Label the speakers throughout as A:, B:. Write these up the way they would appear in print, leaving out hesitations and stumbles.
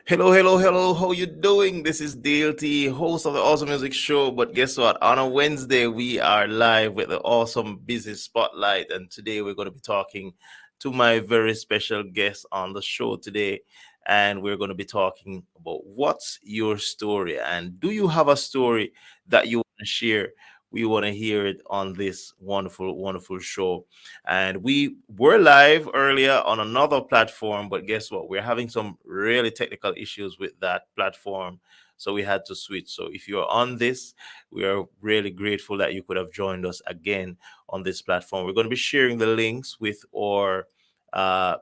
A: Hello, hello, hello. How you doing? This is DLT, host of the Awesome Music Show. But guess what? On a Wednesday, we are live with the Awesome Business Spotlight, and today we're going to be talking to my very special guest on the show today, and we're going to be talking about what's your story, and do you have a story that you want to share? We want to hear it on this wonderful, wonderful show. And we were live earlier on another platform, but guess what? We're having some really technical issues with that platform. So we had to switch. So if you're on this, we are really grateful that you could have joined us again on this platform. We're going to be sharing the links with our uh,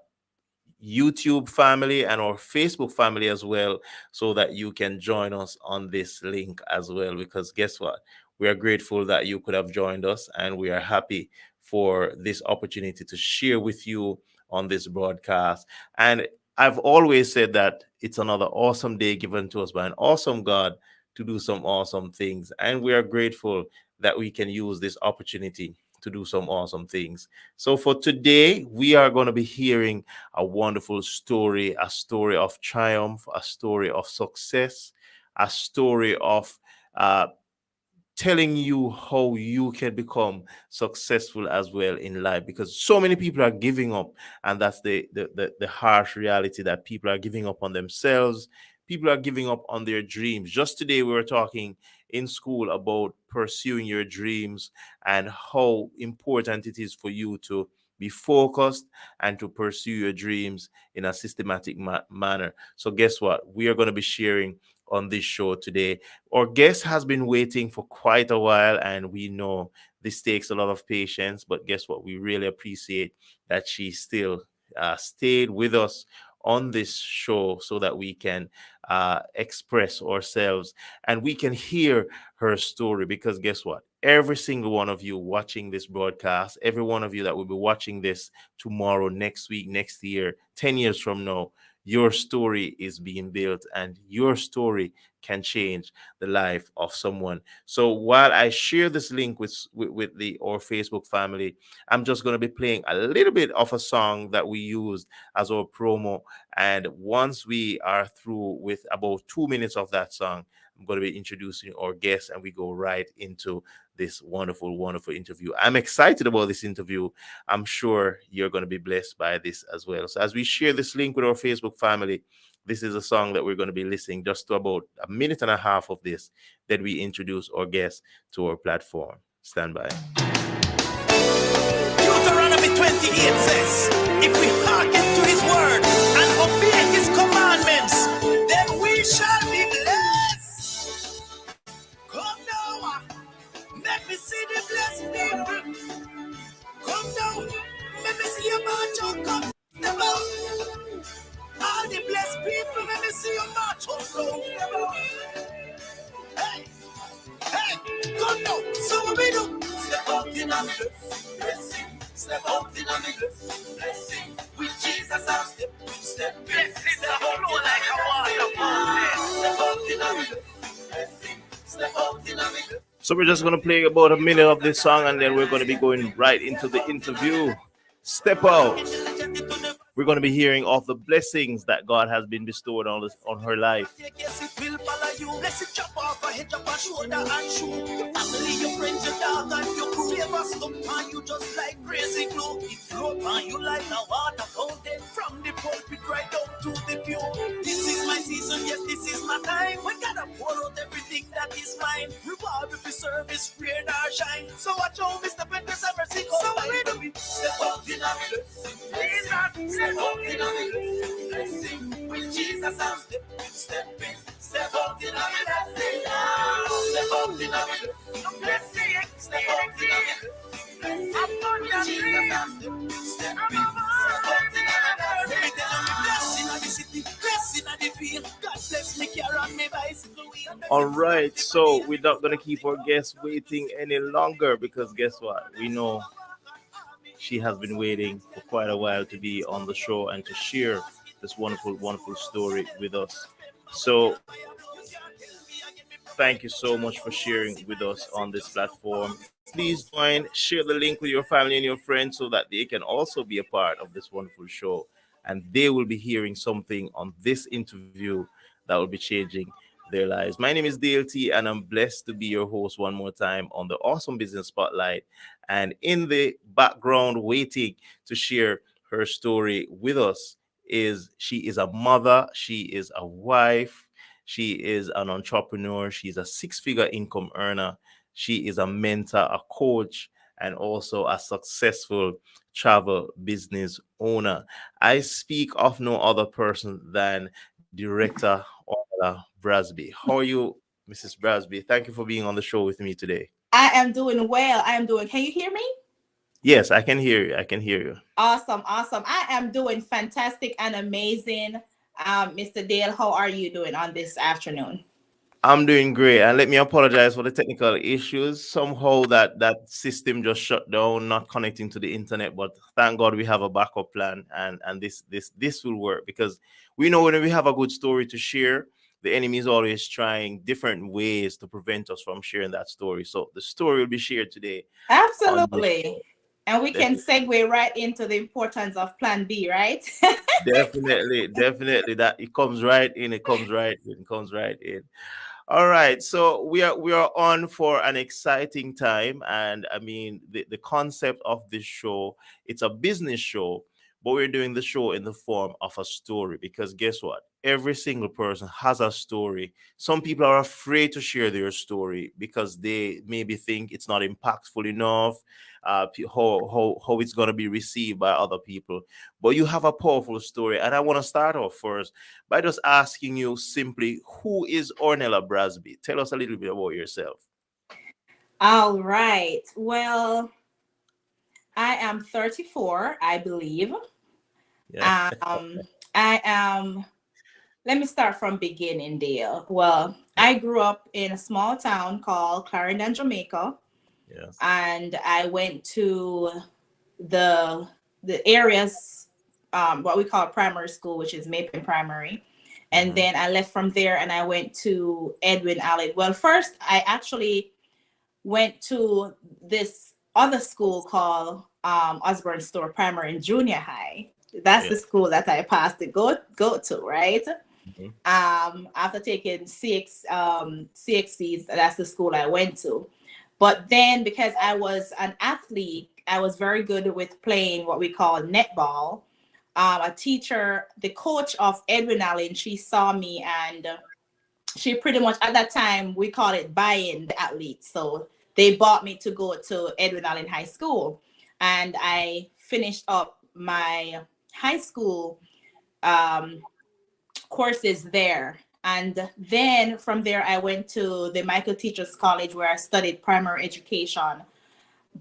A: YouTube family and our Facebook family as well, so that you can join us on this link as well. Because guess what? We are grateful that you could have joined us, and we are happy for this opportunity to share with you on this broadcast. And I've always said that it's another awesome day given to us by an awesome God to do some awesome things. And we are grateful that we can use this opportunity to do some awesome things. So for today, we are going to be hearing a wonderful story, a story of triumph, a story of success, a story of uh, telling you how you can become successful as well in life, because so many people are giving up, and that's the harsh reality, that people are giving up on themselves. People are giving up on their dreams. Just today we were talking in school about pursuing your dreams and how important it is for you to be focused and to pursue your dreams in a systematic manner. So guess what? We are going to be sharing on this show today. Our guest has been waiting for quite a while, and we know this takes a lot of patience. But guess what? We really appreciate that she still stayed with us on this show so that we can express ourselves and we can hear her story. Because guess what? Every single one of you watching this broadcast, every one of you that will be watching this tomorrow, next week, next year, 10 years from now, your story is being built, and your story can change the life of someone. So while I share this link with the our Facebook family, I'm just going to be playing a little bit of a song that we used as our promo. And once we are through with about 2 minutes of that song, I'm going to be introducing our guest, and we go right into this wonderful, wonderful interview. I'm excited about this interview. I'm sure you're going to be blessed by this as well. So as we share this link with our Facebook family, this is a song that we're going to be listening just to about a minute and a half of this. Then we introduce our guest to our platform. Stand by.
B: Deuteronomy 28 says, if we hearken to his word and obey his commandments, then we shall be blessed. Come now, let me see the blessed people. Come now, let me see your march on, come step out. All the blessed people, let me see your march on, go. Hey, hey, come now, so what we do? Step out in a blessing. Step out in a blessing. With Jesus I'll step in. Step out like a waterfall. Step out in a blessing. Step out in a blessing.
A: So we're just going to play about a minute of this song, and then we're going to be going right into the interview. Step out. We're going to be hearing of the blessings that God has been bestowed on her life.
B: Yes, it will follow you. Bless it, chop off a head, up a shoulder and shoe. Your family, your friends, your dog and your crew. Favor stump on you just like crazy glue. It flow on you like a water fountain. From the pulpit right down to the pew. This is my season, yes, this is my time. When God pour out everything that is mine. Reward with the service, rain or shine. So watch out, Mr. Petrus, ever see. So wait a minute. Step out in a blessing. Step out in a blessing. With Jesus I'm stepping. Step out in a blessing now. Step out in a blessing. Step out in a blessing. Upon your Jesus I'm stepping. Step out in a blessing. Blessing of the city, blessing of the field. God bless me, care on me bicycle wheel.
A: All right, so we're not going to keep our guests waiting any longer, because guess what? We know she has been waiting for quite a while to be on the show and to share this wonderful, wonderful story with us. So Thank you so much for sharing with us on this platform. Please join, share the link with your family and your friends so that they can also be a part of this wonderful show. And they will be hearing something on this interview that will be changing their lives. My name is DLT, and I'm blessed to be your host one more time on the Awesome Business Spotlight. And in the background, waiting to share her story with us, is she is a mother, she is a wife, she is an entrepreneur. She's a six-figure income earner. She is a mentor, a coach, and also a successful travel business owner. I speak of no other person than Director Ornella Brasby. How are you, Mrs. Brasby? Thank you for being on the show with me today.
B: I am doing well. I am doing. Can you hear me?
A: Yes, I can hear you. I can hear you.
B: Awesome, awesome. I am doing fantastic and amazing. Mr. Dale, how are you doing on this afternoon?
A: I'm doing great, and let me apologize for the technical issues. Somehow that system just shut down, not connecting to the internet. But thank God we have a backup plan, and this will work because we know when we have a good story to share, the enemy is always trying different ways to prevent us from sharing that story. So the story will be shared today on this
B: Absolutely.
A: show.
B: And we can
A: Definitely.
B: segue right into the importance of Plan B, right?
A: Definitely, that it comes right in. It comes right in. It comes right in. All right, so we are on for an exciting time, and I mean the concept of this show. It's a business show, but we're doing the show in the form of a story because guess what? Every single person has a story. Some people are afraid to share their story because they maybe think it's not impactful enough, how it's gonna be received by other people. But you have a powerful story, and I want to start off first by just asking you simply, who is Ornella Brasby? Tell us a little bit about yourself.
B: All right. Well, I am 34, I believe.
A: Yeah.
B: Um, I am, let me start from beginning, Dale. Well, I grew up in a small town called Clarendon, Jamaica,
A: Yes.
B: and I went to the the areas what we call primary school, which is Mapen Primary. And
A: Mm-hmm.
B: then I left from there and I went to Edwin Allen. Well, first I actually went to this other school called Osborne Store Primary and Junior High. That's the
A: Yes.
B: school that I passed to go to, right?
A: Mm-hmm.
B: After taking CXCs, that's the school I went to. But then because I was an athlete, I was very good with playing what we call netball. A teacher, the coach of Edwin Allen, she saw me and she pretty much at that time we call it buying the athletes. So they bought me to go to Edwin Allen High School, and I finished up my high school um, courses there. And then from there, I went to the Michael Teachers College where I studied primary education.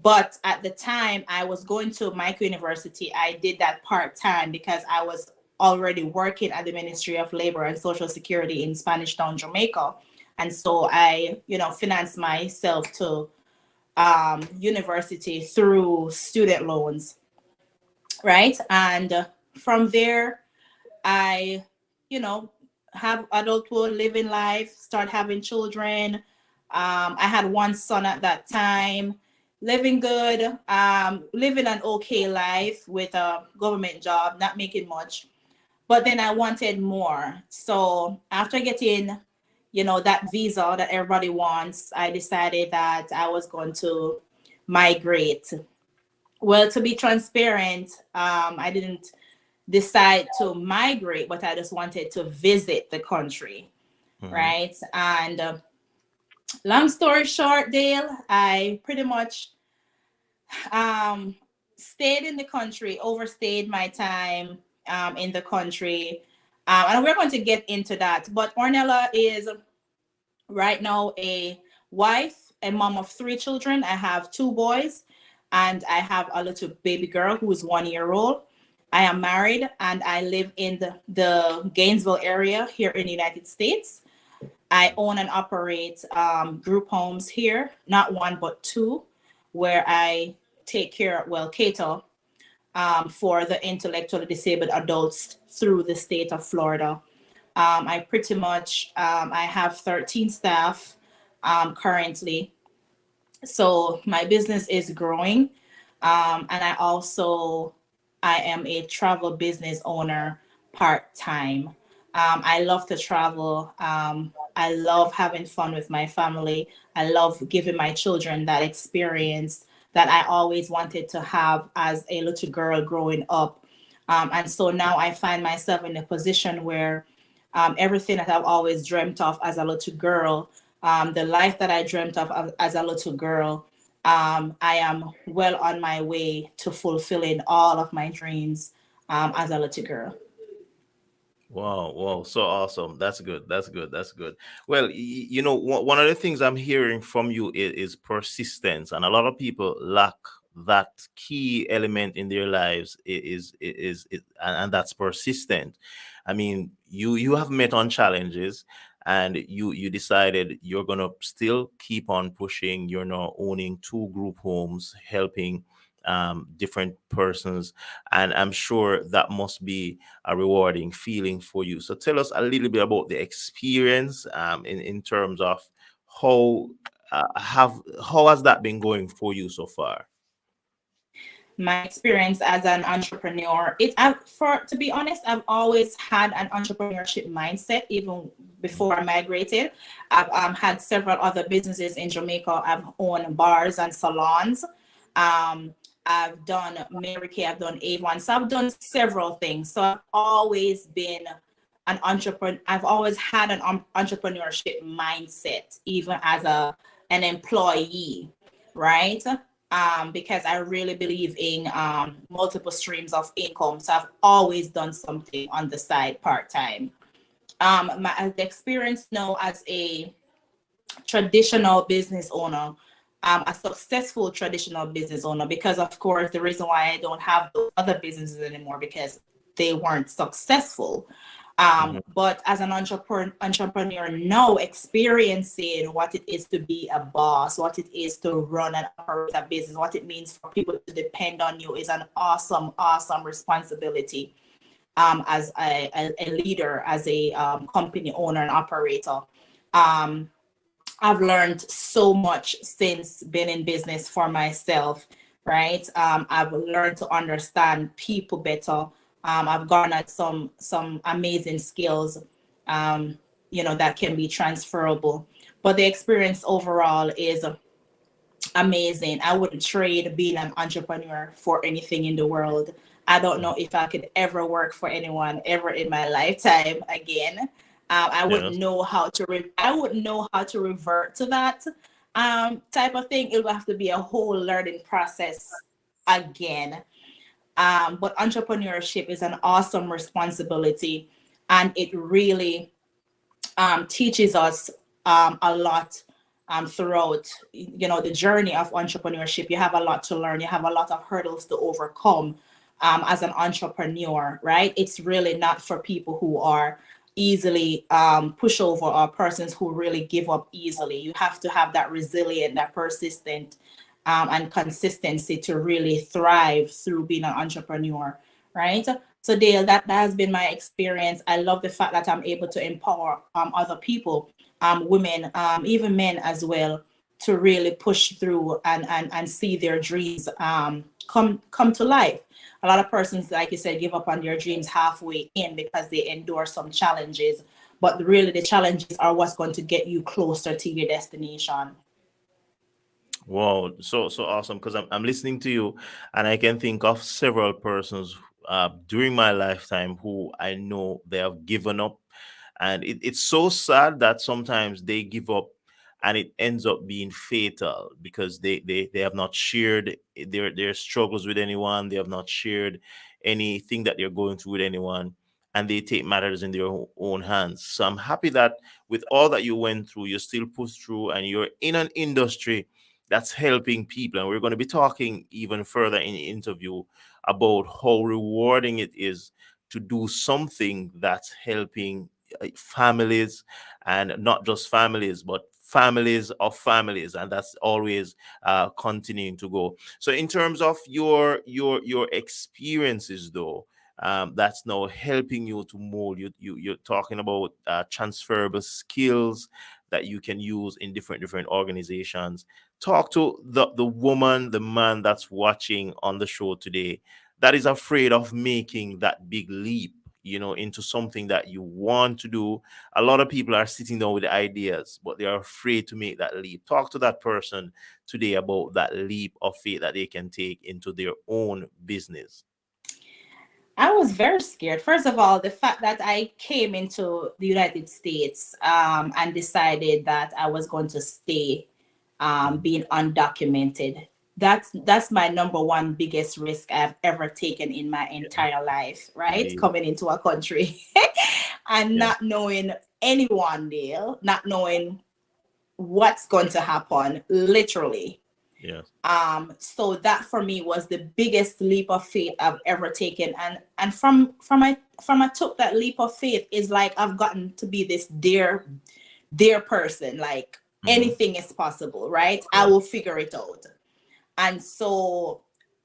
B: But at the time I was going to Michael University, I did that part time because I was already working at the Ministry of Labor and Social Security in Spanish Town, Jamaica. And so I, financed myself to university through student loans, right? And from there, I, you know, have adulthood, living life, start having children. I had one son at that time, living good, living an okay life with a government job, not making much. But then I wanted more. So after getting, that visa that everybody wants, I decided that I was going to migrate. Well, to be transparent, I didn't decide to migrate, but I just wanted to visit the country,
A: Mm-hmm.
B: right? And long story short, Dale, I pretty much um, stayed in the country, overstayed my time in the country. And we're going to get into that. But Ornella is right now a wife, a mom of three children. I have two boys, and I have a little baby girl who is 1 year old. I am married and I live in the Gainesville area here in the United States. I own and operate group homes here, not one, but two, where I take care, well, cater for the intellectually disabled adults through the state of Florida. I pretty much, I have 13 staff.
C: currently. So my business is growing, and I am a travel business owner part time. I love to travel. I love having fun with my family. I love giving my children that experience that I always wanted to have as a little girl growing up. And so now I find myself in a position where everything that I've always dreamt of as a little girl, the life that I dreamt of as a little girl, I am well on my way to fulfilling all of my dreams as a little girl.
A: Wow, wow, so awesome. That's good. That's good. That's good. Well, one of the things I'm hearing from you is persistence, and a lot of people lack that key element in their lives and that's persistent. I mean, you have met on challenges, and you decided you're gonna still keep on pushing. You're now owning two group homes, helping different persons, and I'm sure that must be a rewarding feeling for you. So tell us a little bit about the experience, in terms of how have how has that been going for you so far?
C: My experience as an entrepreneur, for to be honest, I've always had an entrepreneurship mindset even before I migrated. I've had several other businesses in Jamaica. I've owned bars and salons. um, I've done Mary Kay, I've done Avon, so I've done several things. So I've always been an entrepreneur. I've always had an entrepreneurship mindset even as an employee, right? Because I really believe in multiple streams of income. So I've always done something on the side part time. My the experience now as a traditional business owner, a successful traditional business owner, because of course the reason why I don't have those other businesses anymore because they weren't successful.
A: Mhm.
C: But as an entrepreneur now, experiencing what it is to be a boss, what it is to run and operate a business, what it means for people to depend on you is an awesome, awesome responsibility as a leader, as a company owner and operator. Um, I've learned so much since being in business for myself, right? I've learned to understand people better. I've garnered some amazing skills, um, that can be transferable. But the experience overall is amazing. I wouldn't trade being an entrepreneur for anything in the world. I don't know if I could ever work for anyone ever in my lifetime again. I wouldn't
A: Yes.
C: know how to I wouldn't know how to revert to that type of thing. It would have to be a whole learning process again. But entrepreneurship is an awesome responsibility, and it really teaches us a lot throughout the journey of entrepreneurship. You have a lot to learn, you have a lot of hurdles to overcome as an entrepreneur, right? It's really not for people who are easily pushover, or persons who really give up easily. You have to have that resilient, that persistent and consistency to really thrive through being an entrepreneur, right? So Dale, that has been my experience. I love the fact that I'm able to empower other people, women, even men as well, to really push through and see their dreams come to life. A lot of persons, like you said, give up on their dreams halfway in because they endure some challenges. But really, the challenges are what's going to get you closer to your destination.
A: Wow, so awesome, because I'm listening to you, and I can think of several persons during my lifetime who I know they have given up, and it's so sad that sometimes they give up, and it ends up being fatal because they have not shared their struggles with anyone. They have not shared anything that they're going through with anyone, and they take matters in their own hands. So I'm happy that with all that you went through, you still push through, and you're in an industry that's helping people. And we're going to be talking even further in the interview about how rewarding it is to do something that's helping families, and not just families, but families of families, and that's always continuing to go. So in terms of your experiences though, that's now helping you to mold you're talking about transferable skills that you can use in different organizations. Talk to the woman, the man that's watching on the show today that is afraid of making that big leap, into something that you want to do. A lot of people are sitting down with ideas, but they are afraid to make that leap. Talk to that person today about that leap of faith that they can take into their own business.
C: I was very scared. First of all, the fact that I came into the United States and decided that I was going to stay being undocumented. That's my number one biggest risk I've ever taken in my entire life, right?
A: Indeed.
C: Coming into a country and
A: Yeah.
C: not knowing anyone there, not knowing what's going to happen, literally.
A: Yeah.
C: So that for me was the biggest leap of faith I've ever taken. And from I took that leap of faith is like I've gotten to be this dear person. Like
A: Hmm.
C: anything is possible, right? I
A: Yeah.
C: will figure it out. And so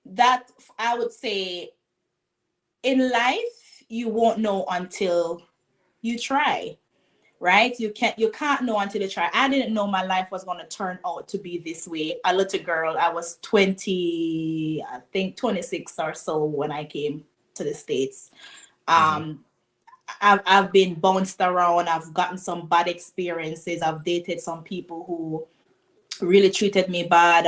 C: that I would say in life you won't know until you try, right? You can't know until you try. I didn't know my life was going to turn out to be this way. A little girl, I was 20, I think 26 or so when I came to the States.
A: Hmm.
C: um I've been bounced around. I've gotten some bad experiences. I've dated some people who really treated me bad.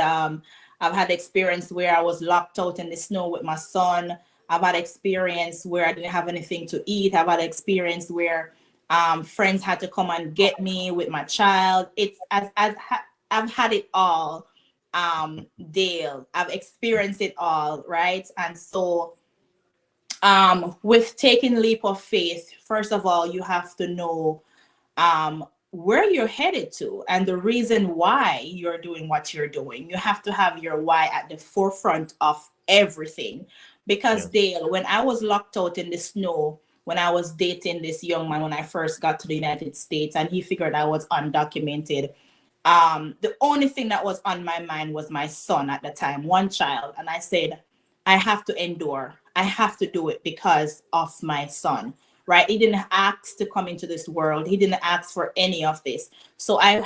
C: I've had experience where I was locked out in the snow with my son. I've had experience where I didn't have anything to eat. I've had experience where friends had to come and get me with my child. I've had it all, Dale. I've experienced it all, right? And so with taking leap of faith, first of all, you have to know where you're headed to and the reason why you're doing what you're doing. You have to have your why at the forefront of everything. Because
A: Yeah.
C: Dale, when I was locked out in the snow, when I was dating this young man when I first got to the United States and he figured I was undocumented, the only thing that was on my mind was my son at the time, one child. And I said, I have to endure. I have to do it because of my son, right? He didn't ask to come into this world. He didn't ask for any of this. So I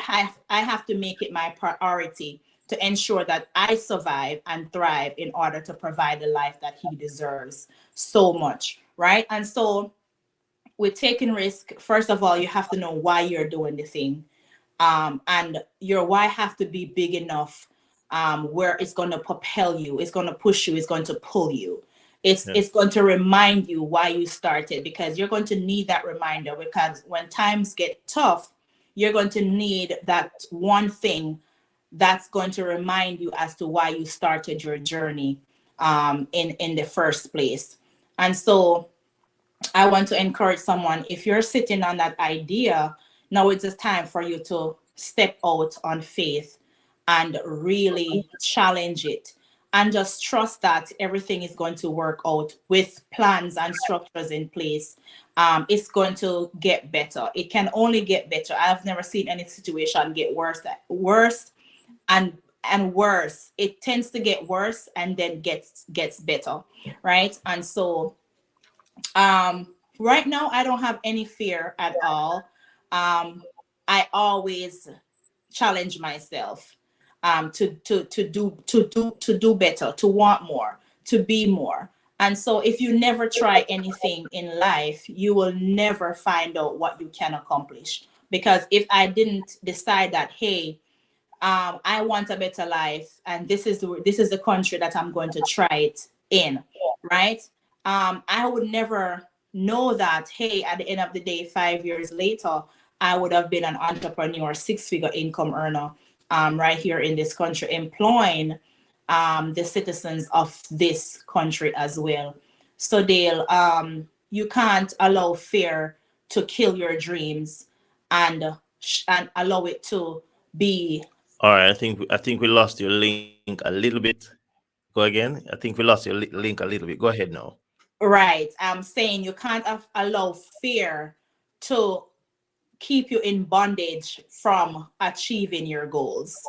C: have to make it my priority to ensure that I survive and thrive in order to provide the life that he deserves so much, right? And so with taking risk, first of all, you have to know why you're doing the thing. And your why have to be big enough where it's going to propel you, it's going to push you, it's going to pull you. It's
A: Yeah.
C: it's going to remind you why you started, because you're going to need that reminder, because when times get tough, you're going to need that one thing that's going to remind you as to why you started your journey in the first place. And so I want to encourage someone, if you're sitting on that idea, now it's a time for you to step out on faith and really challenge it and just trust that everything is going to work out with plans and structures in place. It's going to get better. It can only get better. I've never seen any situation get worse and worse. It tends to get worse and then gets better, right? And so right now I don't have any fear at all. I always challenge myself to do better, to want more, to be more. And so if you never try anything in life, you will never find out what you can accomplish. Because if I didn't decide that, hey, I want a better life, and this is the country that I'm going to try it in, right? I would never know that. Hey, at the end of the day, 5 years later, I would have been an entrepreneur, six-figure income earner, right here in this country, employing the citizens of this country as well. So, Dale, you can't allow fear to kill your dreams and allow it to be.
A: All right. I think we lost your link a little bit. Go again. I think we lost your link a little bit. Go ahead now.
C: Right. I'm saying you can't allow fear to keep you in bondage from achieving your goals.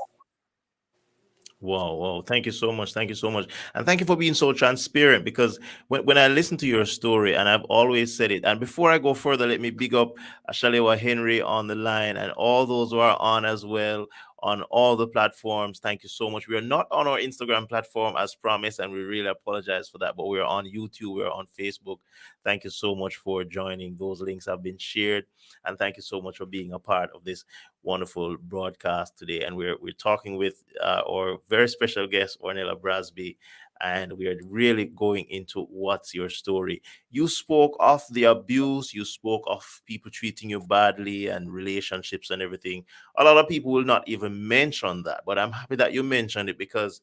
A: Wow, wow. Thank you so much. Thank you so much. And thank you for being so transparent because when I listen to your story, and I've always said it, and before I go further, let me big up Ashalewa Henry on the line and all those who are on as well on all the platforms. Thank you so much. We are not on our Instagram platform as promised, and we really apologize for that, but we're on YouTube, we're on Facebook. Thank you so much for joining. Those links have been shared. And thank you so much for being a part of this wonderful broadcast today. And we're talking with our very special guest, Ornella Brasby, and we are really going into what's your story. You spoke of the abuse, you spoke of people treating you badly and relationships and everything. A lot of people will not even mention that, but I'm happy that you mentioned it because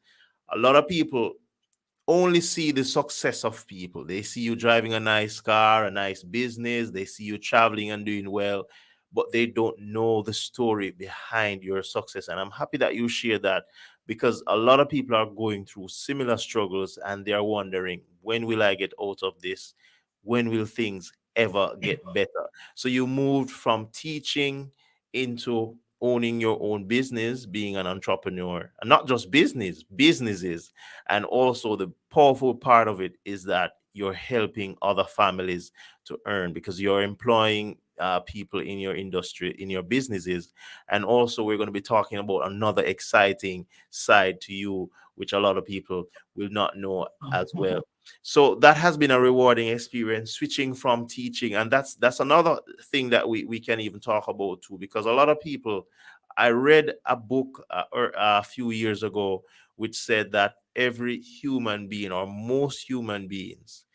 A: a lot of people only see the success of people. They see you driving a nice car, a nice business, they see you traveling and doing well, but they don't know the story behind your success. And I'm happy that you share that because a lot of people are going through similar struggles and they are wondering, when will I get out of this? When will things ever get better? So you moved from teaching into owning your own business, being an entrepreneur, and not just businesses. And also, the powerful part of it is that you're helping other families to earn because you're employing people in your industry, in your businesses. And also, we're going to be talking about another exciting side to you, which a lot of people will not know as well. So that has been a rewarding experience switching from teaching, and that's another thing that we can even talk about too, because a lot of people, I read a book a few years ago which said that every human being, or most human beings,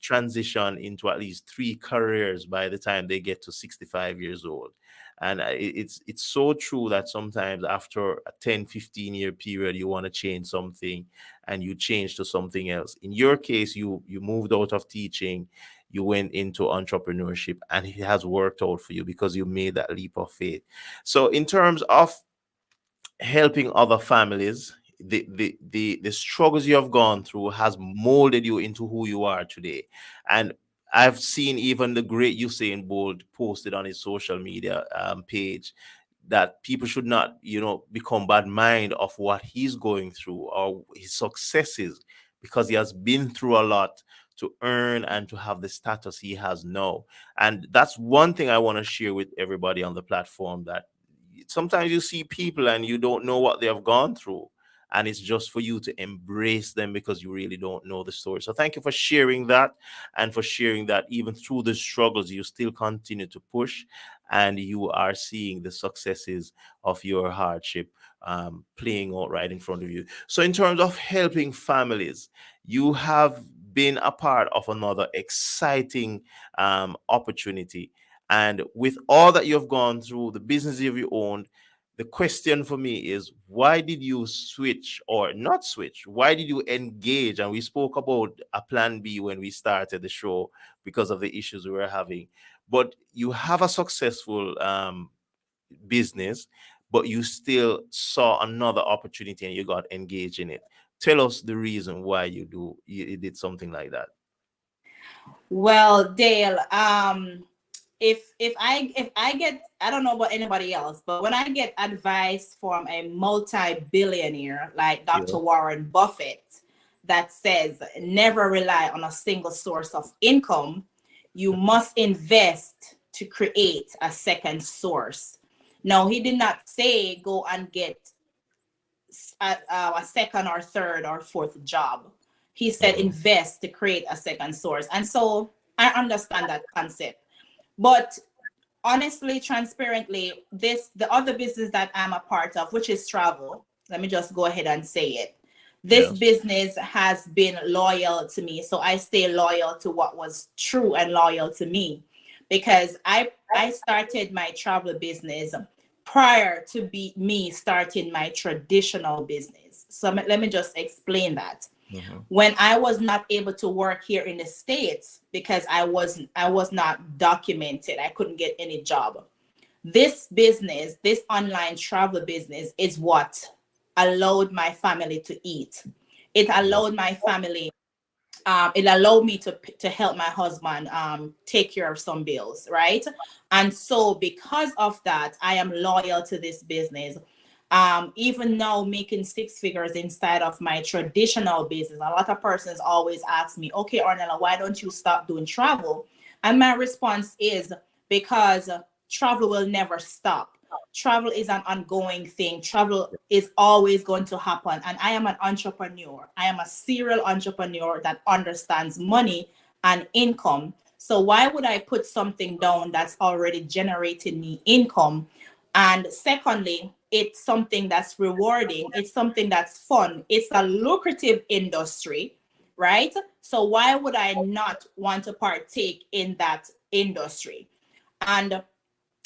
A: transition into at least three careers by the time they get to 65 years old. And it's so true that sometimes after a 10-15 year period, you want to change something and you change to something else. In your case, you moved out of teaching, you went into entrepreneurship, and it has worked out for you because you made that leap of faith. So in terms of helping other families, the struggles you have gone through has molded you into who you are today. And I've seen even the great Usain Bolt posted on his social media page that people should not, become bad mind of what he's going through or his successes, because he has been through a lot to earn and to have the status he has now. And that's one thing I want to share with everybody on the platform, that sometimes you see people and you don't know what they have gone through, and it's just for you to embrace them because you really don't know the story. So thank you for sharing that, and for sharing that even through the struggles you still continue to push, and you are seeing the successes of your hardship playing out right in front of you. So in terms of helping families, you have been a part of another exciting opportunity. And with all that you've gone through, the business you owned, the question for me is, why did you switch, or not switch? Why did you engage? And we spoke about a plan B when we started the show because of the issues we were having. But you have a successful business, but you still saw another opportunity and you got engaged in it. Tell us the reason why you did something like that.
C: Well, Dale, if I get, I don't know about anybody else, but when I get advice from a multi-billionaire like
A: Yeah.
C: Dr. Warren Buffett that says never rely on a single source of income, you must invest to create a second source. Now, he did not say go and get a second or third or fourth job. He said
A: Mhm.
C: invest to create a second source. And so I understand that concept. But honestly, transparently, the other business that I'm a part of, which is travel, let me just go ahead and say it. This
A: Yes.
C: business has been loyal to me. So I stay loyal to what was true and loyal to me, because I started my travel business prior to me starting my traditional business. So let me just explain that.
A: Mhm.
C: When I was not able to work here in the States because I was not documented, I couldn't get any job. This business, this online travel business, is what allowed my family to eat. It
A: Wow.
C: allowed my family, it allowed me to help my husband take care of some bills, right? And so because of that, I am loyal to this business. Even now making six figures inside of my traditional business, a lot of persons always ask me, okay, Ornella, why don't you stop doing travel? And my response is because travel will never stop. Travel is an ongoing thing. Travel is always going to happen. And I am an entrepreneur. I am a serial entrepreneur that understands money and income. So why would I put something down that's already generating me income? And secondly, it's something that's rewarding. It's something that's fun. It's a lucrative industry, right? So why would I not want to partake in that industry? And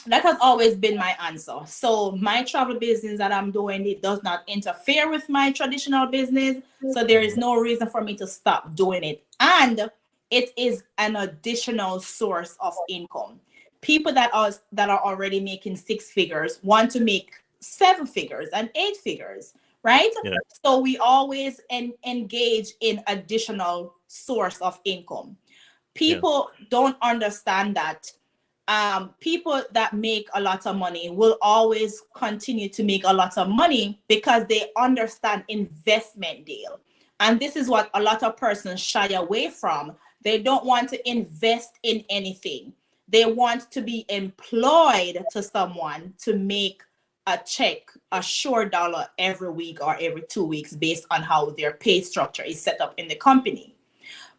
C: that has always been my answer. So my travel business that I'm doing, it does not interfere with my traditional business. So there is no reason for me to stop doing it. And it is an additional source of income. People that are already making six figures want to make seven figures and eight figures, right?
A: Yeah.
C: So we always engage in additional source of income.
A: Yeah.
C: People don't understand that people that make a lot of money will always continue to make a lot of money because they understand investment deal. And this is what a lot of persons shy away from. They don't want to invest in anything. They want to be employed to someone to make a check, a sure dollar every week or every 2 weeks based on how their pay structure is set up in the company.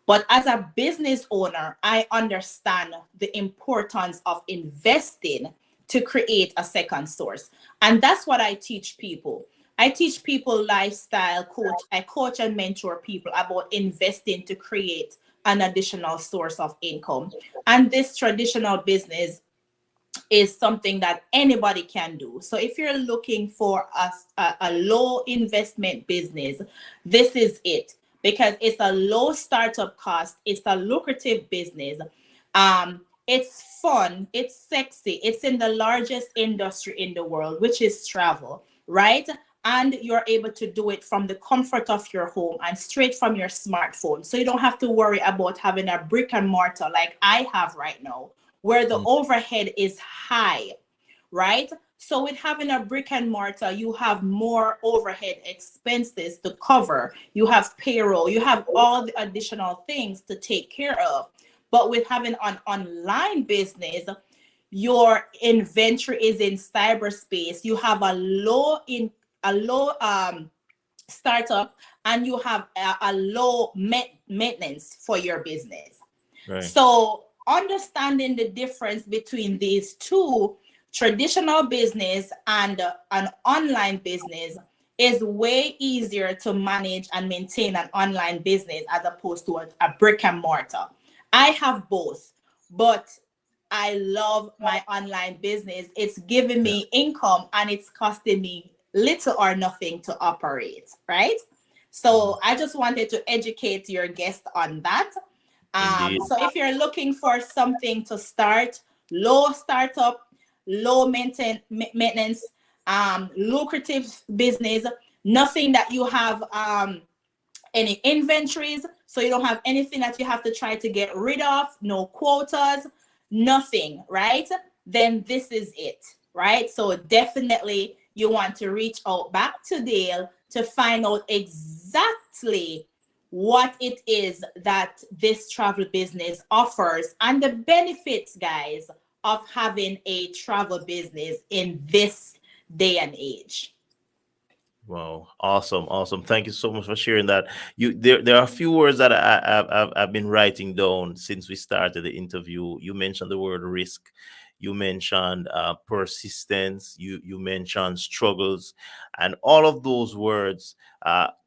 C: But as a business owner, I understand the importance of investing to create a second source. And that's what I teach people. I teach people lifestyle coach. I coach and mentor people about investing to create an additional source of income. And this traditional business is something that anybody can do. So if you're looking for a low investment business, this is it, because it's a low startup cost. It's a lucrative business. It's fun. It's sexy. It's in the largest industry in the world, which is travel, right? And you're able to do it from the comfort of your home and straight from your smartphone. So you don't have to worry about having a brick and mortar like I have right now, where the overhead is high, right? So with having a brick and mortar, you have more overhead expenses to cover. You have payroll, you have all the additional things to take care of. But with having an online business, your inventory is in cyberspace. You have a low startup, and you have a low maintenance for your business.
A: Right.
C: So understanding the difference between these two, traditional business and an online business, is way easier to manage and maintain an online business as opposed to a brick and mortar. I have both, but I love my online business. It's giving
A: Yeah.
C: me income and it's costing me little or nothing to operate, right? So I just wanted to educate your guest on that.
A: Indeed.
C: So if you're looking for something to start, low startup, low maintenance, lucrative business, nothing that you have any inventories, so you don't have anything that you have to try to get rid of, no quotas, nothing, right? Then this is it, right? So definitely you want to reach out back to Dale to find out exactly what it is that this travel business offers and the benefits, guys, of having a travel business in this day and age.
A: Wow, awesome, awesome. Thank you so much for sharing that. There are a few words that I've been writing down since we started the interview. You mentioned the word risk. You mentioned persistence. You mentioned struggles, and all of those words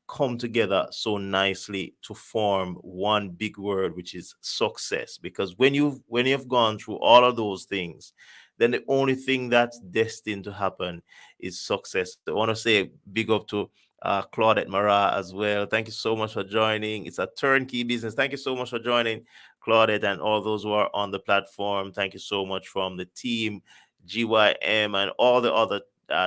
A: come together so nicely to form one big word, which is success. Because when you've gone through all of those things, then the only thing that's destined to happen is success. I want to say big up to Claudette Mara as well. Thank you so much for joining. It's a turnkey business. Thank you so much for joining, Claudette, and all those who are on the platform. Thank you so much from the team, GYM, and all the other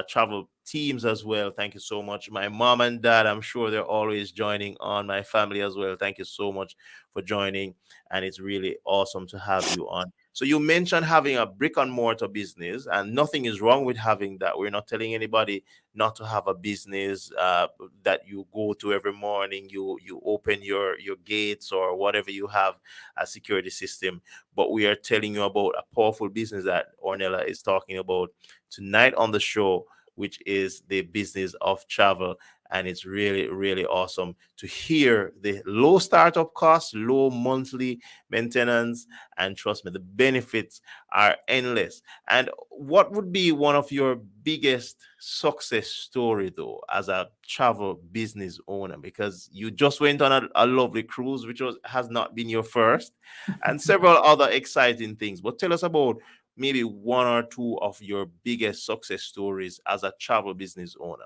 A: travel teams as well. Thank you so much. My mom and dad, I'm sure they're always joining on. My family as well. Thank you so much for joining. And it's really awesome to have you on. So you mentioned having a brick and mortar business, and nothing is wrong with having that. We're not telling anybody not to have a business that you go to every morning. You open your gates or whatever you have, a security system. But we are telling you about a powerful business that Ornella is talking about tonight on the show, which is the business of travel. And it's really, really awesome to hear the low startup costs, low monthly maintenance, and trust me, the benefits are endless. And what would be one of your biggest success story though as a travel business owner? Because you just went on a lovely cruise, which has not been your first, and several other exciting things. But tell us about maybe one or two of your biggest success stories as a travel business owner.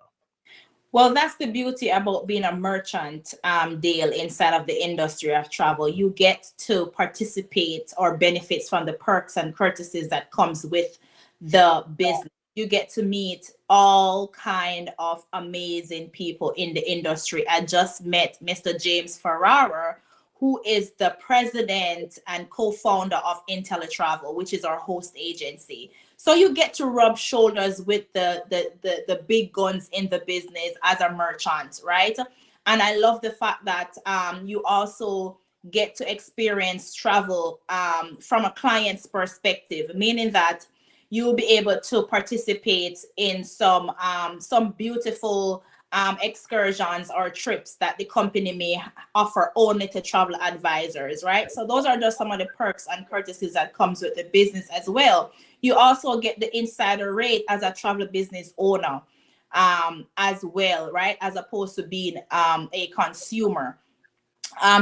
C: Well, that's the beauty about being a merchant, Dale, inside of the industry of travel. You get to participate or benefits from the perks and courtesies that comes with the business. You get to meet all kind of amazing people in the industry. I just met Mr. James Ferrara, who is the president and co-founder of IntelliTravel, which is our host agency. So you get to rub shoulders with the big guns in the business as a merchant, right? And I love the fact that you also get to experience travel from a client's perspective, meaning that you'll be able to participate in some beautiful excursions or trips that the company may offer only to travel advisors, right? So those are just some of the perks and courtesies that comes with the business as well. You also get the insider rate as a travel business owner as well, right? As opposed to being a consumer.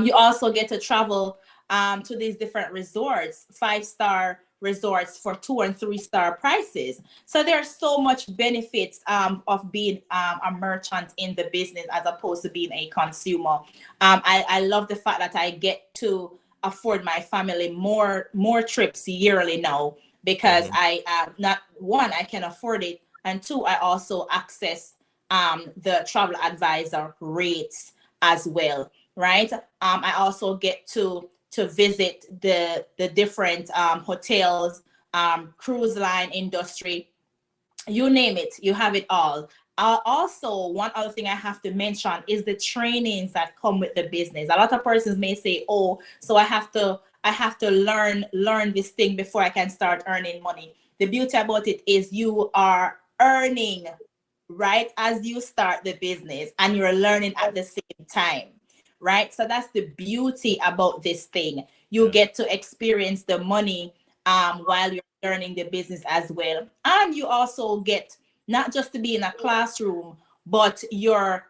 C: You also get to travel to these different resorts, 5-star resorts for 2 and 3 star prices. So there's so much benefits of being a merchant in the business as opposed to being a consumer. I love the fact that I get to afford my family more trips yearly now because
A: Mhm.
C: I not one, I can afford it, and two, I also access the travel advisor rates as well, right? I also get to visit the different hotels, cruise line industry, you name it, you have it all. Also, one other thing I have to mention is the trainings that come with the business. A lot of persons may say, "Oh, so I have to learn this thing before I can start earning money." The beauty about it is you are earning right as you start the business, and you're learning at the same time, right? So that's the beauty about this thing. You
A: Yeah.
C: get to experience the money while you're learning the business as well. And you also get not just to be in a classroom, but your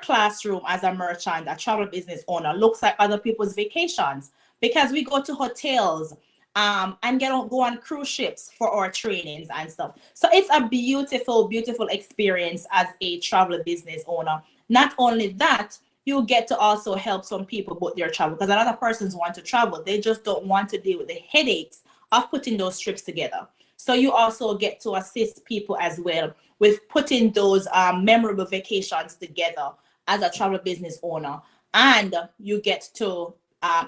C: classroom as a merchant, a travel business owner, looks like other people's vacations because we go to hotels and go on cruise ships for our trainings and stuff. So it's a beautiful, beautiful experience as a travel business owner. Not only that, you get to also help some people book their travel because a lot of persons want to travel. They just don't want to deal with the headaches of putting those trips together. So you also get to assist people as well with putting those memorable vacations together as a travel business owner. And you get to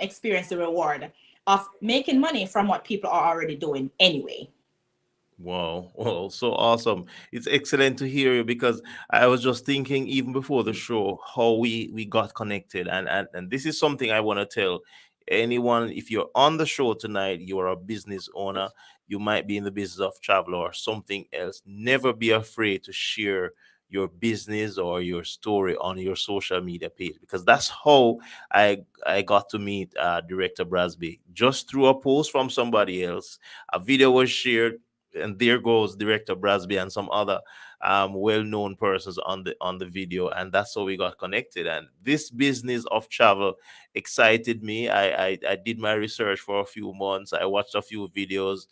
C: experience the reward of making money from what people are already doing anyway.
A: Wow, well, so awesome. It's excellent to hear you because I was just thinking even before the show how we got connected, and this is something I want to tell anyone. If you're on the show tonight, you are a business owner, you might be in the business of travel or something else. Never be afraid to share your business or your story on your social media page, because that's how I got to meet Director Brasby, just through a post from somebody else. A video was shared, and there goes Director Brasby and some other well-known persons on the video, and that's how we got connected. And this business of travel excited me. I did my research for a few months. I watched a few videos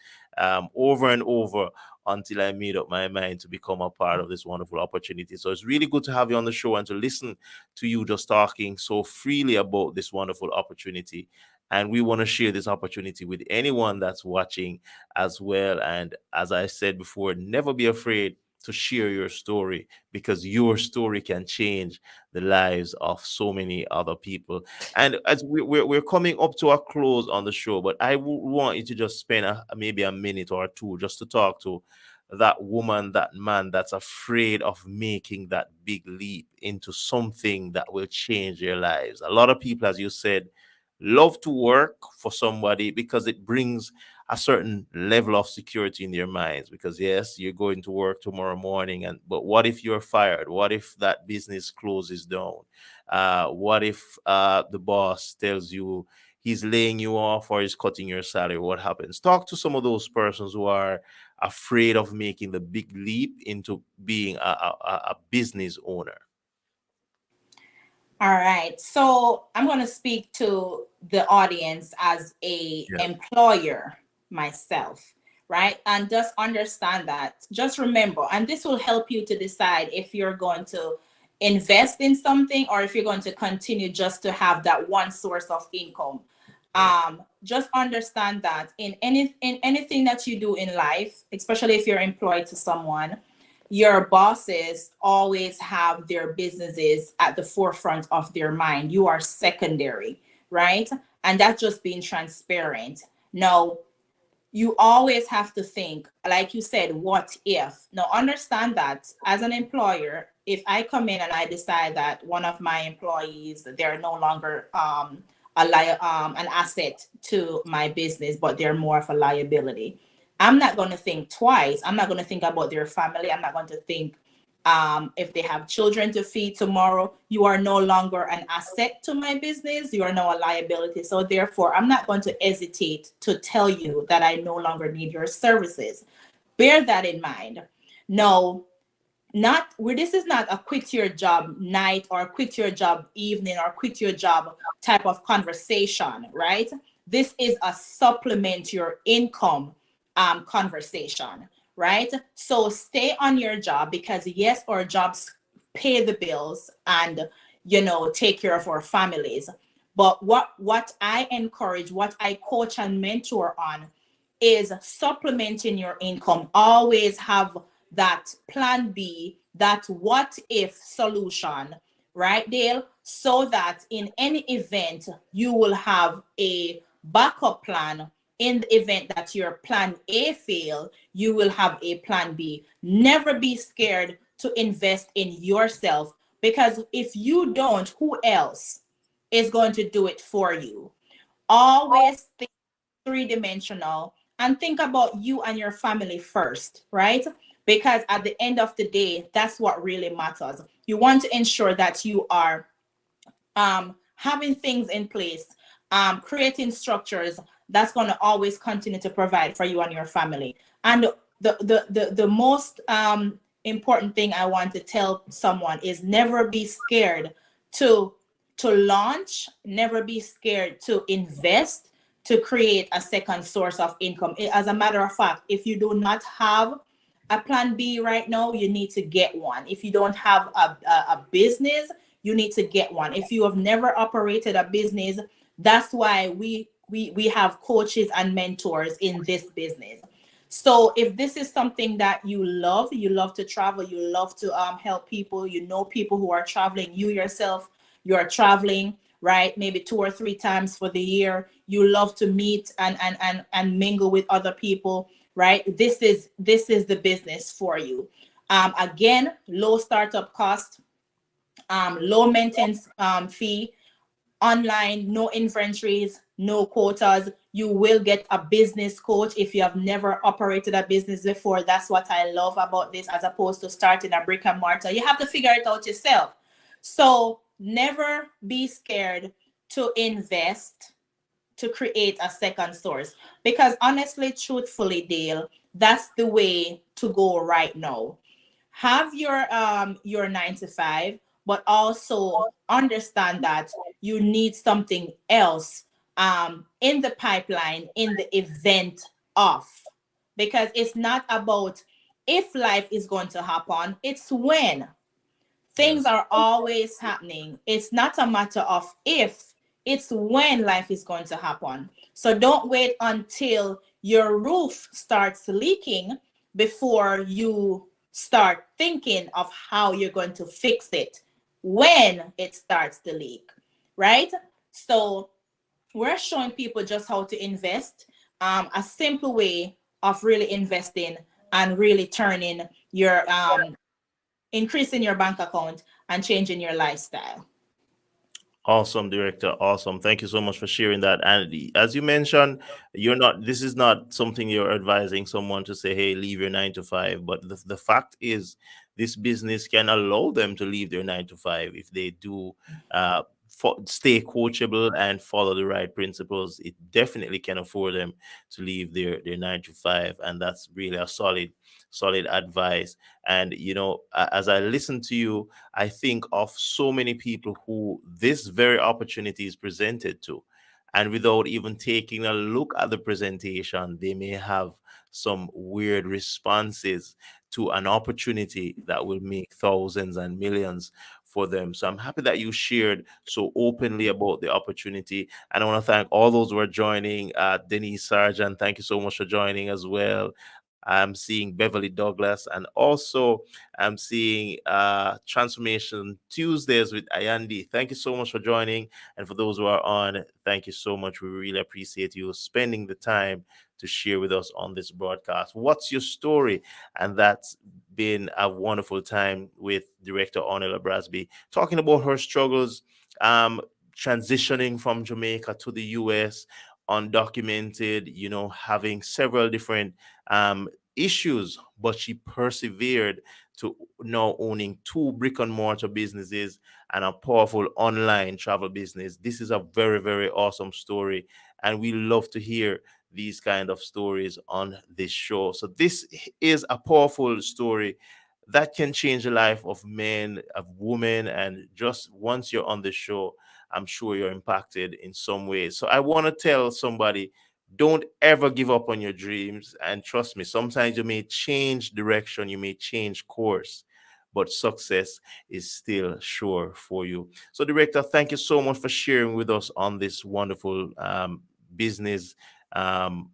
A: over and over until I made up my mind to become a part of this wonderful opportunity. So it's really good to have you on the show and to listen to you just talking so freely about this wonderful opportunity. And we want to share this opportunity with anyone that's watching as well. And as I said before, never be afraid to share your story, because your story can change the lives of so many other people. And as we're coming up to a close on the show, but I want you to just spend maybe a minute or two just to talk to that woman, that man that's afraid of making that big leap into something that will change their lives. A lot of people, as you said, love to work for somebody because it brings a certain level of security in their minds, because yes, you're going to work tomorrow morning, and but what if you're fired? What if that business closes down? What if the boss tells you he's laying you off or he's cutting your salary? What happens? Talk to some of those persons who are afraid of making the big leap into being a business owner.
C: All right. So I'm going to speak to the audience as a
A: Yeah.
C: employer myself, right? And just understand that. Just remember, and this will help you to decide if you're going to invest in something or if you're going to continue just to have that one source of income. Just understand that in anything that you do in life, especially if you're employed to someone, your bosses always have their businesses at the forefront of their mind. You are secondary, right? And that's just being transparent. Now, you always have to think, like you said, what if? Now, understand that as an employer, if I come in and I decide that one of my employees, they're no longer an asset to my business, but they're more of a liability, I'm not going to think twice. I'm not going to think about their family. I'm not going to think if they have children to feed tomorrow. You are no longer an asset to my business. You are now a liability. So therefore, I'm not going to hesitate to tell you that I no longer need your services. Bear that in mind. No, not where this is not a quit your job night or quit your job evening or quit your job type of conversation, right? This is a supplement your income conversation, right? So stay on your job, because yes, our jobs pay the bills and take care of our families. But what I encourage, what I coach and mentor on is supplementing your income. Always have that plan B, that what if solution, right, Dale? So that in any event, you will have a backup plan. In the event that your plan A fail, you will have a plan B. Never be scared to invest in yourself, because if you don't, who else is going to do it for you? Always think three-dimensional and think about you and your family first, right? Because at the end of the day, that's what really matters. You want to ensure that you are having things in place, creating structures that's going to always continue to provide for you and your family. And the most important thing I want to tell someone is never be scared to launch, never be scared to invest, to create a second source of income. As a matter of fact, if you do not have a plan B right now, you need to get one. If you don't have a business, you need to get one. If you have never operated a business, that's why we have coaches and mentors in this business. So if this is something that you love to travel, you love to help people, people who are traveling, you yourself, you're traveling, right? Maybe 2 or 3 times for the year. You love to meet and mingle with other people, right? This is the business for you. Again, low startup cost, low maintenance fee, online, no inventories, no quotas. You will get a business coach if you have never operated a business before. That's what I love about this, as opposed to starting a brick and mortar. You have to figure it out yourself. So never be scared to invest, to create a second source, because honestly, truthfully, Dale, that's the way to go right now. Have your 9 to 5, but also understand that you need something else in the pipeline, in the event of, because it's not about if life is going to happen, it's when. Things are always happening. It's not a matter of if, it's when life is going to happen. So don't wait until your roof starts leaking before you start thinking of how you're going to fix it when it starts to leak, right? So we're showing people just how to invest, a simple way of really investing and really turning your increasing your bank account and changing your lifestyle.
A: Awesome, director. Awesome. Thank you so much for sharing that. And as you mentioned, this is not something you're advising someone to say, hey, leave your 9 to 5. But the fact is, this business can allow them to leave their 9 to 5 if they do stay coachable and follow the right principles. It definitely can afford them to leave their 9 to 5. And that's really a solid advice. And, as I listen to you, I think of so many people who this very opportunity is presented to. And without even taking a look at the presentation, they may have some weird responses to an opportunity that will make thousands and millions for them. So I'm happy that you shared so openly about the opportunity. And I want to thank all those who are joining. Denise Sargent, thank you so much for joining as well. I'm seeing Beverly Douglas, and also I'm seeing Transformation Tuesdays with Ayandi. Thank you so much for joining. And for those who are on, thank you so much. We really appreciate you spending the time to share with us on this broadcast. What's your story? And that's been a wonderful time with Director Ornella Brasby, talking about her struggles, transitioning from Jamaica to the US, undocumented, having several different issues, but she persevered to now owning 2 brick and mortar businesses and a powerful online travel business. This is a very, very awesome story, and we love to hear these kind of stories on this show. So this is a powerful story that can change the life of men, of women, and just once you're on the show, I'm sure you're impacted in some ways. So I want to tell somebody, don't ever give up on your dreams. And trust me, sometimes you may change direction, you may change course, but success is still sure for you. So, Director, thank you so much for sharing with us on this wonderful business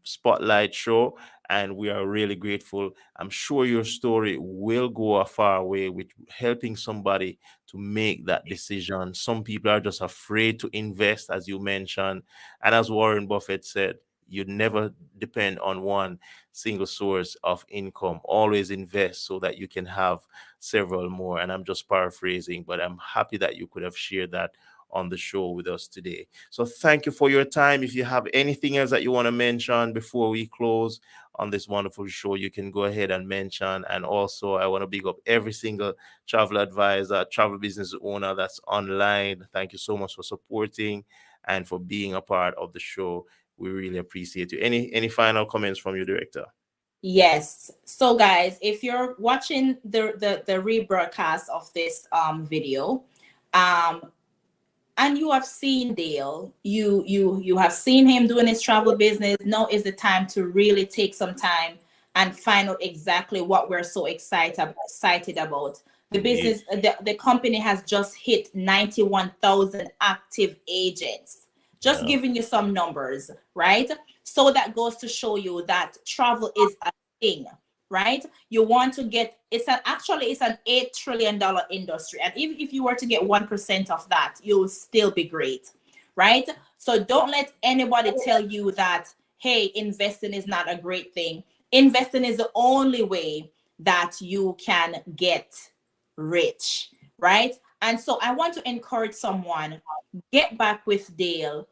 A: spotlight show. And we are really grateful. I'm sure your story will go a far way with helping somebody to make that decision. Some people are just afraid to invest, as you mentioned. And as Warren Buffett said, you never depend on one single source of income. Always invest so that you can have several more. And I'm just paraphrasing, but I'm happy that you could have shared that on the show with us today. So thank you for your time. If you have anything else that you want to mention before we close on this wonderful show, you can go ahead and mention. And also, I want to big up every single travel advisor, travel business owner that's online. Thank you so much for supporting and for being a part of the show. We really appreciate you. Any final comments from you, Director?
C: Yes. So guys, if you're watching the rebroadcast of this video, and you have seen Dale, you have seen him doing his travel business. Now is the time to really take some time and find out exactly what we're so excited about. The business, the company has just hit 91,000 active agents. Just giving you some numbers, right? So that goes to show you that travel is a thing, right? You want to get, it's an $8 trillion industry. And if you were to get 1% of that, you'll still be great, right? So don't let anybody tell you that, hey, investing is not a great thing. Investing is the only way that you can get rich, right? And so I want to encourage someone, get back with Dale,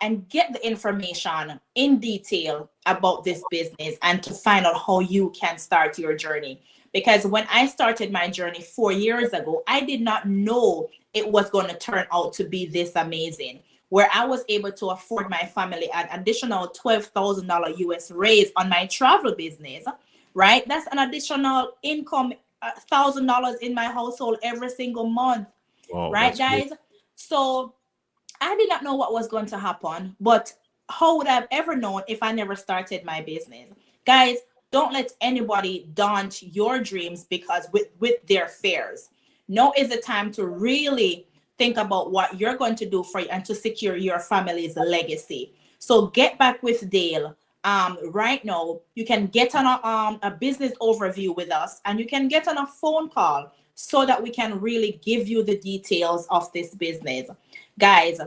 C: and get the information in detail about this business and to find out how you can start your journey. Because when I started my journey 4 years ago, I did not know it was going to turn out to be this amazing, where I was able to afford my family an additional $12,000 US raise on my travel business, right? That's an additional income, $1,000 in my household every single month, right, guys? Great. So I did not know what was going to happen, but how would I have ever known if I never started my business? Guys, don't let anybody daunt your dreams because with their fears. Now is the time to really think about what you're going to do for you and to secure your family's legacy. So get back with Dale, right now, you can get on a business overview with us, and you can get on a phone call so that we can really give you the details of this business. Guys,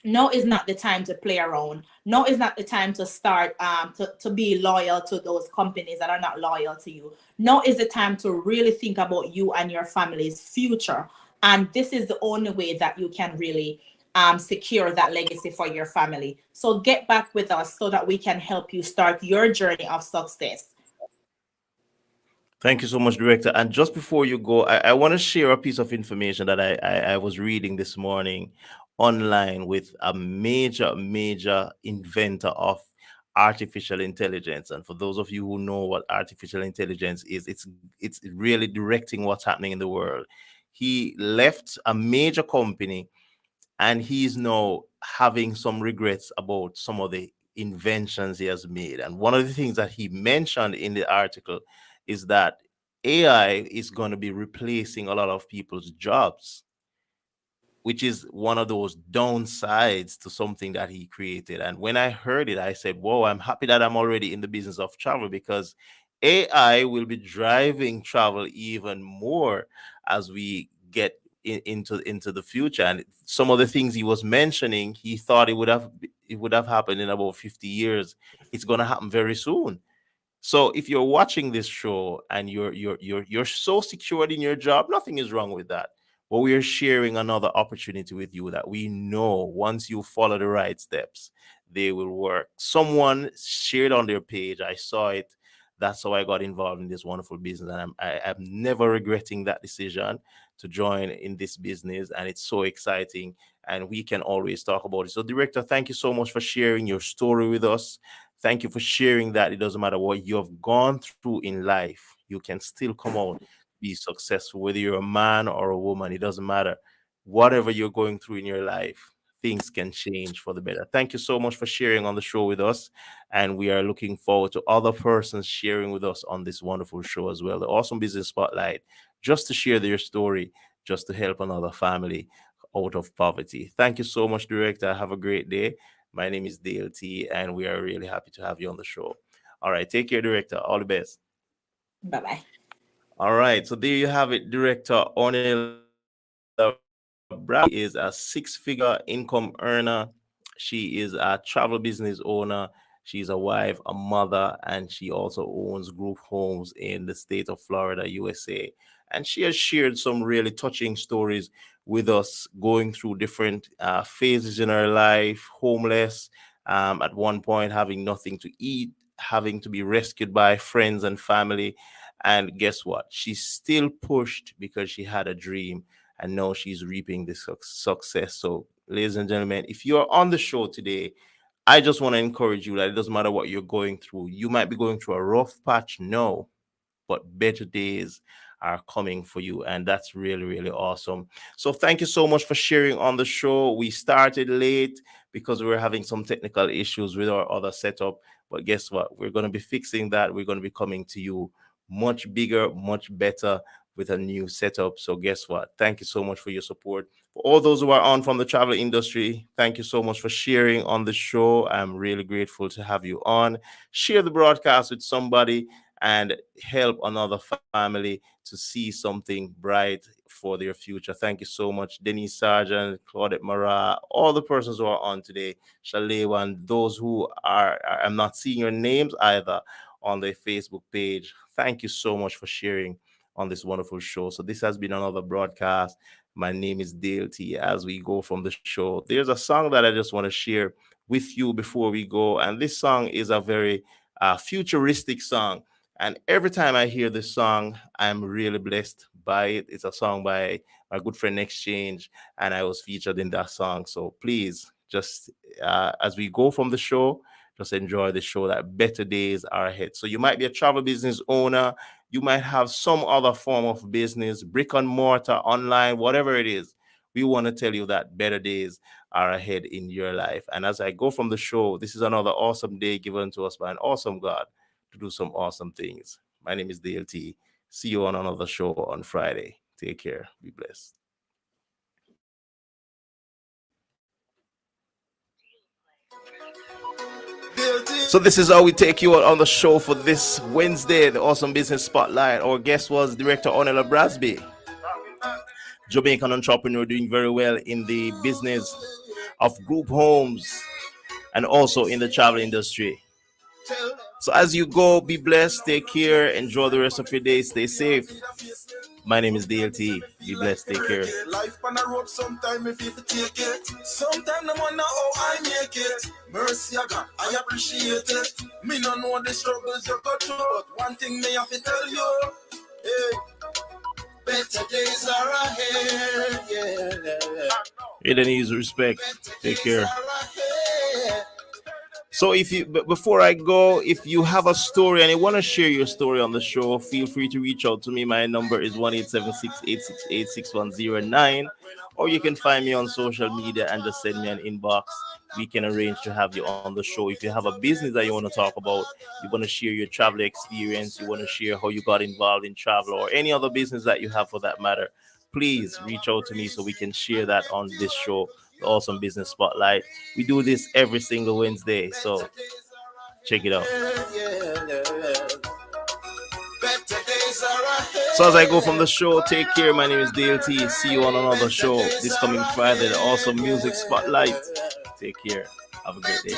C: no is not the time to play around. No is not the time to start to be loyal to those companies that are not loyal to you. No is the time to really think about you and your family's future. And this is the only way that you can really secure that legacy for your family. So get back with us so that we can help you start your journey of success.
A: Thank you so much, Director. And just before you go, I want to share a piece of information that I was reading this morning online with a major inventor of artificial intelligence. And for those of you who know what artificial intelligence is, it's really directing what's happening in the world. He left a major company and he's now having some regrets about some of the inventions he has made. And one of the things that he mentioned in the article is that AI is going to be replacing a lot of people's jobs, which is one of those downsides to something that he created. And when I heard it, I said, whoa, I'm happy that I'm already in the business of travel, because AI will be driving travel even more as we get into the future. And some of the things he was mentioning, he thought it would have happened in about 50 years. It's going to happen very soon. So if you're watching this show and you're so secured in your job, nothing is wrong with that. But we are sharing another opportunity with you that we know once you follow the right steps, they will work. Someone shared on their page, I saw it. That's how I got involved in this wonderful business, and I'm never regretting that decision to join in this business. And it's so exciting, and we can always talk about it. So, Director, thank you so much for sharing your story with us. Thank you for sharing that. It doesn't matter what you have gone through in life, you can still come out, be successful, whether you're a man or a woman, it doesn't matter. Whatever you're going through in your life, things can change for the better. Thank you so much for sharing on the show with us. And we are looking forward to other persons sharing with us on this wonderful show as well. The Awesome Business Spotlight, just to share their story, just to help another family out of poverty. Thank you so much, Director. Have a great day. My name is DLT, and we are really happy to have you on the show. All right, take care, Director. All the best.
C: Bye bye.
A: All right, so there you have it, Director Ornella Brasby. Is a six-figure income earner. She is a travel business owner. She's a wife, a mother, and she also owns group homes in the state of Florida, USA. And she has shared some really touching stories with us, going through different phases in her life, homeless, at one point having nothing to eat, having to be rescued by friends and family. And guess what? She still pushed because she had a dream, and now she's reaping the success. So, ladies and gentlemen, if you're on the show today, I just want to encourage you that it doesn't matter what you're going through. You might be going through a rough patch, no, but better days are coming for you. And that's really, really awesome. So thank you so much for sharing on the show. We started late because we were having some technical issues with our other setup. But guess what? We're going to be fixing that. We're going to be coming to you much bigger, much better with a new setup. So guess what? Thank you so much for your support. For all those who are on from the travel industry, thank you so much for sharing on the show. I'm really grateful to have you on. Share the broadcast with somebody and help another family to see something bright for their future. Thank you so much, Denise Sargent, Claudette Mara, all the persons who are on today, Shalewa, and those who I'm not seeing your names either on the Facebook page. Thank you so much for sharing on this wonderful show. So this has been another broadcast. My name is Dale T. As we go from the show, there's a song that I just want to share with you before we go. And this song is a very futuristic song. And every time I hear this song, I'm really blessed by it. It's a song by my good friend Exchange, and I was featured in that song. So please, just as we go from the show, just enjoy the show. That better days are ahead. So you might be a travel business owner, you might have some other form of business, brick and mortar, online, whatever it is. We want to tell you that better days are ahead in your life. And as I go from the show, this is another awesome day given to us by an awesome God to do some awesome things. My name is DLT. See you on another show on Friday. Take care. Be blessed.
B: Guilty.
A: So this is how we take you out on the show for this Wednesday, the Awesome Business Spotlight. Our guest was Director Ornella Brasby, Jamaican entrepreneur doing very well in the business of group homes and also in the travel industry. So as you go, be blessed, take care, enjoy the rest of your day, stay safe. My name is DLT. Be blessed, take care.
B: Life on the road, sometime if you take it. Sometime no wonder how I make it. Mercy, I got, I appreciate it. Me no know the struggles you go through, but one thing me have to tell you, hey, better days are ahead. Yeah.
A: It needs respect. Take care. So before I go, if you have a story and you want to share your story on the show, feel free to reach out to me. My number is 1-876-868-6109, or you can find me on social media and just send me an inbox. We can arrange to have you on the show. If you have a business that you want to talk about, you want to share your travel experience, you want to share how you got involved in travel, or any other business that you have for that matter, please reach out to me so we can share that on this show, the Awesome Business Spotlight. We do this every single Wednesday, so check it out. So as I go from the show, take care. My name is DLT. See you on another show this coming Friday, the Awesome Music Spotlight. Take care. Have a great day.